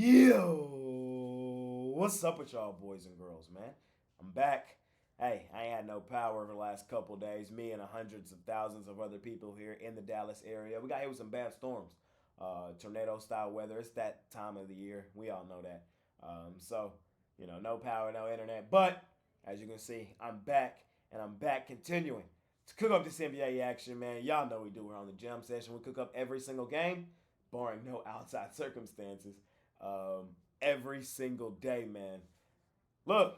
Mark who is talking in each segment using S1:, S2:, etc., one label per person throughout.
S1: Yo, what's up with y'all boys and girls, man? I'm back. Hey, I ain't had no power over the last couple days. Me and hundreds of thousands of other people here in the Dallas area. We got hit with some bad storms, tornado style weather. It's that time of the year. We all know that. So, no power, no internet. But as you can see, I'm back and I'm back continuing to cook up this NBA action, man. Y'all know we do it on the Jam Session. We cook up every single game, barring no outside circumstances, um, every single day, man. Look,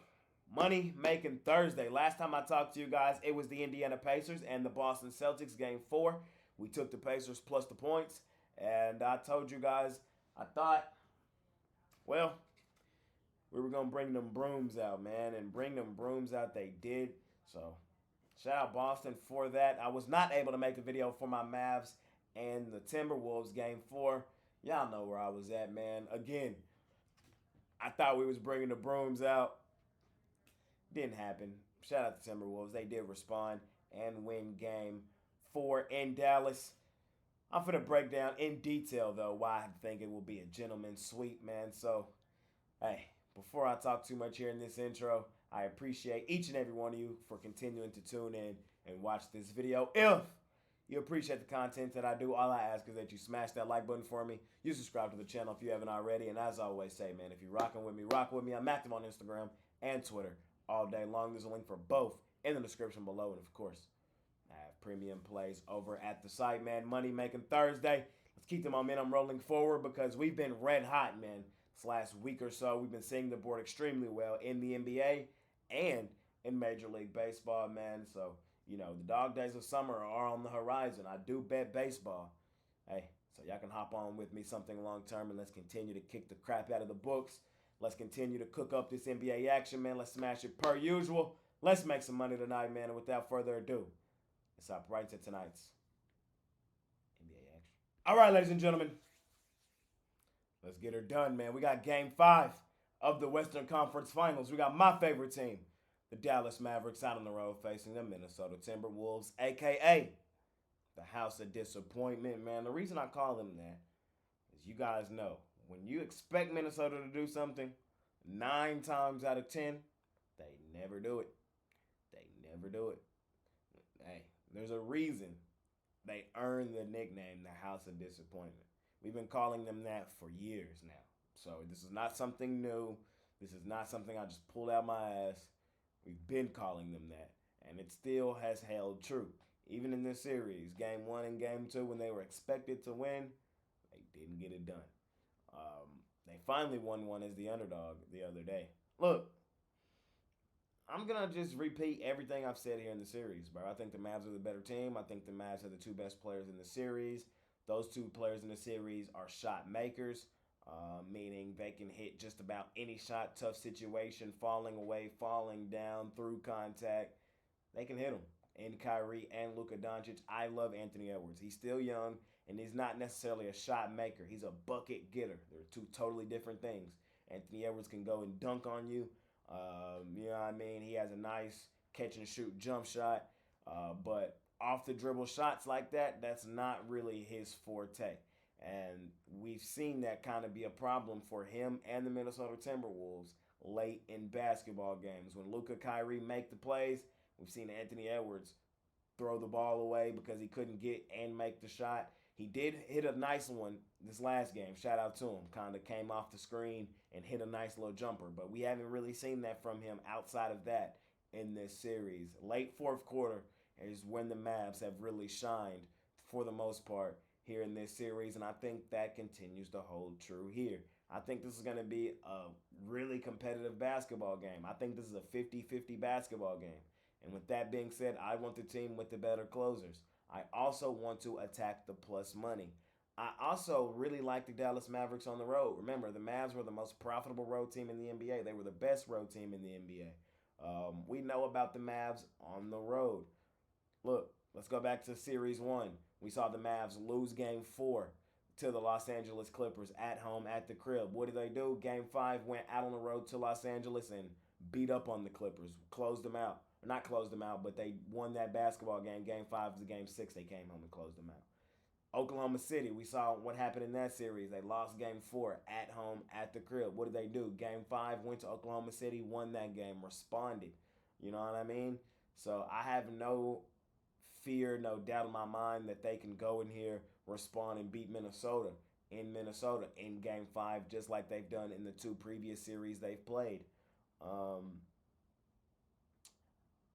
S1: money making Thursday. Last time I talked to you guys, it was the Indiana Pacers and the Boston Celtics game 4. We took the Pacers plus the points, and I told you guys I thought, well, we were gonna bring them brooms out, man, and bring them brooms out. They did. So shout out Boston for that. I was not able to make a video for my Mavs and the Timberwolves game 4. Y'all know where I was at, man. Again, I thought we was bringing the brooms out. Didn't happen. Shout out to Timberwolves. They did respond and win game 4 in Dallas. I'm going to break down in detail, though, why I think it will be a gentleman's sweep, man. So, hey, before I talk too much here in this intro, I appreciate each and every one of you for continuing to tune in and watch this video. If you appreciate the content that I do, all I ask is that you smash that like button for me. You subscribe to the channel if you haven't already. And as I always say, man, if you're rocking with me, rock with me. I'm active on Instagram and Twitter all day long. There's a link for both in the description below. And of course, I have premium plays over at the site, man. Money making Thursday. Let's keep the momentum rolling forward because we've been red hot, man. This last week or so, we've been seeing the board extremely well in the NBA and in Major League Baseball, man. So, the dog days of summer are on the horizon. I do bet baseball. Hey, so y'all can hop on with me something long term and let's continue to kick the crap out of the books. Let's continue to cook up this NBA action, man. Let's smash it per usual. Let's make some money tonight, man. And without further ado, let's hop right to tonight's NBA action. All right, ladies and gentlemen. Let's get her done, man. We got game 5 of the Western Conference Finals. We got my favorite team, the Dallas Mavericks, out on the road facing the Minnesota Timberwolves, a.k.a. the House of Disappointment, man. The reason I call them that is you guys know, when you expect Minnesota to do something, 9 times out of 10, they never do it. They never do it. Hey, there's a reason they earned the nickname, the House of Disappointment. We've been calling them that for years now. So this is not something new. This is not something I just pulled out my ass. We've been calling them that. And it still has held true. Even in this series, game 1 and game 2, when they were expected to win, they didn't get it done. They finally won one as the underdog the other day. Look, I'm going to just repeat everything I've said here in the series, bro. I think the Mavs are the better team. I think the Mavs are the 2 best players in the series. Those 2 players in the series are shot makers, meaning they can hit just about any shot, tough situation, falling away, falling down, through contact. They can hit them. And Kyrie and Luka Doncic. I love Anthony Edwards. He's still young, and he's not necessarily a shot maker. He's a bucket getter. They're 2 totally different things. Anthony Edwards can go and dunk on you. You know what I mean? He has a nice catch-and-shoot jump shot, but off the dribble shots like that, that's not really his forte. And we've seen that kind of be a problem for him and the Minnesota Timberwolves late in basketball games. When Luka, Kyrie make the plays, we've seen Anthony Edwards throw the ball away because he couldn't get and make the shot. He did hit a nice one this last game. Shout out to him. Kind of came off the screen and hit a nice little jumper. But we haven't really seen that from him outside of that in this series. Late fourth quarter is when the Mavs have really shined for the most part here in this series, and I think that continues to hold true here. I think this is going to be a really competitive basketball game. I think this is a 50-50 basketball game. And with that being said, I want the team with the better closers. I also want to attack the plus money. I also really like the Dallas Mavericks on the road. Remember, the Mavs were the most profitable road team in the NBA. They were the best road team in the NBA. We know about the Mavs on the road. Look, let's go back to Series 1. We saw the Mavs lose Game 4 to the Los Angeles Clippers at home at the crib. What did they do? Game 5 went out on the road to Los Angeles and beat up on the Clippers. Closed them out. Not closed them out, but they won that basketball game. Game 5 to Game 6, they came home and closed them out. Oklahoma City, we saw what happened in that series. They lost game 4 at home at the crib. What did they do? Game 5 went to Oklahoma City, won that game, responded. You know what I mean? So I have no fear, no doubt in my mind that they can go in here, respond, and beat Minnesota in game 5, just like they've done in the 2 previous series they've played. Um,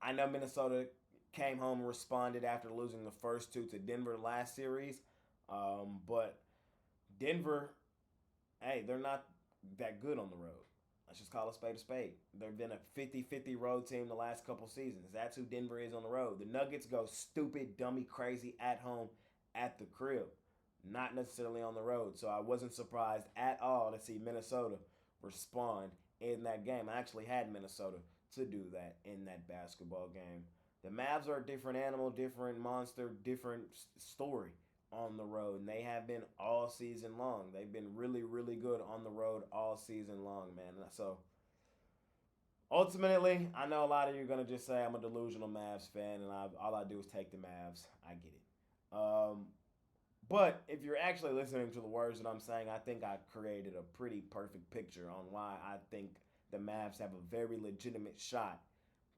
S1: I know Minnesota came home and responded after losing the first 2 to Denver last series. But Denver, hey, they're not that good on the road. Let's just call a spade a spade. They've been a 50-50 road team the last couple seasons. That's who Denver is on the road. The Nuggets go stupid, dummy, crazy at home at the crib, not necessarily on the road. So I wasn't surprised at all to see Minnesota respond in that game. I actually had Minnesota to do that in that basketball game. The Mavs are a different animal, different monster, different story on the road, and they have been all season long. They've been really, really good on the road all season long, man. So ultimately, I know a lot of you are gonna just say I'm a delusional Mavs fan, and all I do is take the Mavs. I get it. But if you're actually listening to the words that I'm saying, I think I created a pretty perfect picture on why I think the Mavs have a very legitimate shot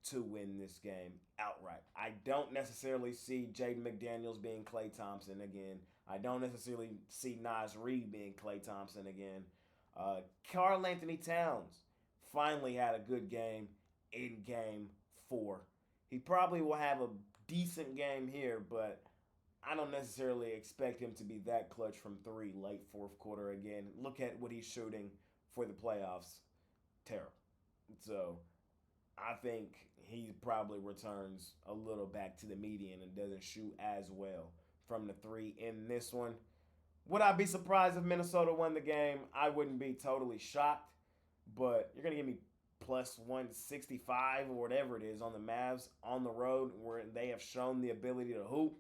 S1: to win this game outright. I don't necessarily see Jaden McDaniels being Klay Thompson again. I don't necessarily see Naz Reid being Klay Thompson again. Karl Anthony Towns finally had a good game in game 4. He probably will have a decent game here, but I don't necessarily expect him to be that clutch from 3 late fourth quarter again. Look at what he's shooting for the playoffs. Terrible. So I think he probably returns a little back to the median and doesn't shoot as well from the 3 in this one. Would I be surprised if Minnesota won the game? I wouldn't be totally shocked, but you're going to give me plus 165 or whatever it is on the Mavs on the road where they have shown the ability to hoop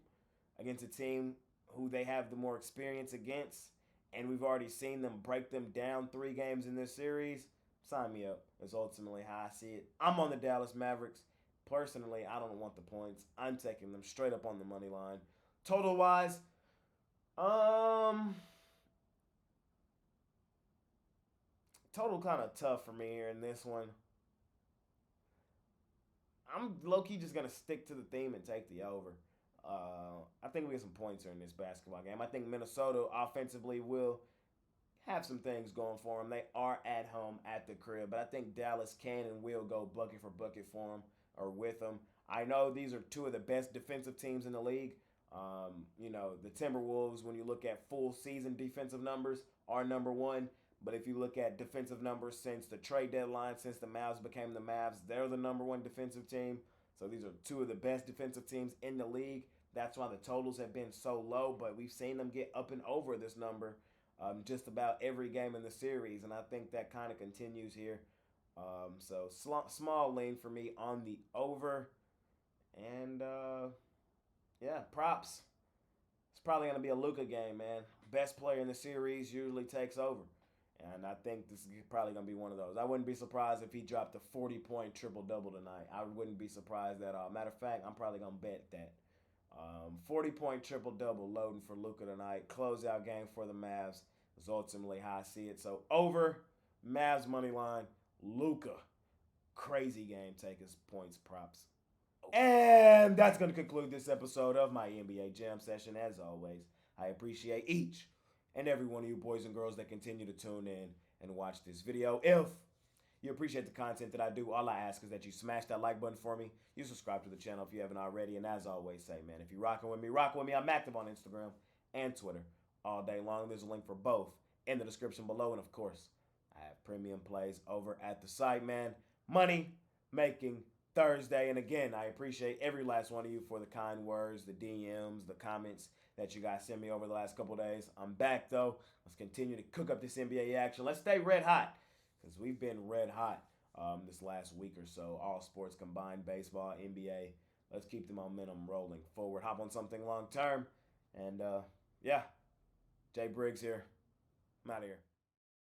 S1: against a team who they have the more experience against, and we've already seen them break them down 3 games in this series. Sign me up. That's ultimately how I see it. I'm on the Dallas Mavericks. Personally, I don't want the points. I'm taking them straight up on the money line. Total wise, total kind of tough for me here in this one. I'm low-key just going to stick to the theme and take the over. I think we get some points here in this basketball game. I think Minnesota offensively will have some things going for them. They are at home at the crib, but I think Dallas can and will go bucket for bucket for them or with them. I know these are 2 of the best defensive teams in the league. The Timberwolves, when you look at full season defensive numbers, are number 1. But if you look at defensive numbers since the trade deadline, since the Mavs became the Mavs, they're the number 1 defensive team. So these are 2 of the best defensive teams in the league. That's why the totals have been so low, but we've seen them get up and over this number just about every game in the series, and I think that kind of continues here. So small lean for me on the over, and props. It's probably going to be a Luka game, man. Best player in the series usually takes over, and I think this is probably going to be one of those. I wouldn't be surprised if he dropped a 40-point triple-double tonight. I wouldn't be surprised at all. Matter of fact, I'm probably going to bet that. 40-point triple-double loading for Luka tonight. Closeout game for the Mavs is ultimately how I see it. So over, Mavs money line, Luka. Crazy game, take his points, props. And that's going to conclude this episode of my NBA Jam Session. As always, I appreciate each and every one of you boys and girls that continue to tune in and watch this video. If you appreciate the content that I do, all I ask is that you smash that like button for me. You subscribe to the channel if you haven't already. And as always say, man, if you're rocking with me, rock with me. I'm active on Instagram and Twitter all day long. There's a link for both in the description below. And of course, I have premium plays over at the site, man. Money making Thursday. And again, I appreciate every last one of you for the kind words, the DMs, the comments that you guys sent me over the last couple days. I'm back, though. Let's continue to cook up this NBA action. Let's stay red hot, because we've been red hot this last week or so. All sports combined, baseball, NBA. Let's keep the momentum rolling forward. Hop on something long term. And, Jay Briggs here. I'm out of here.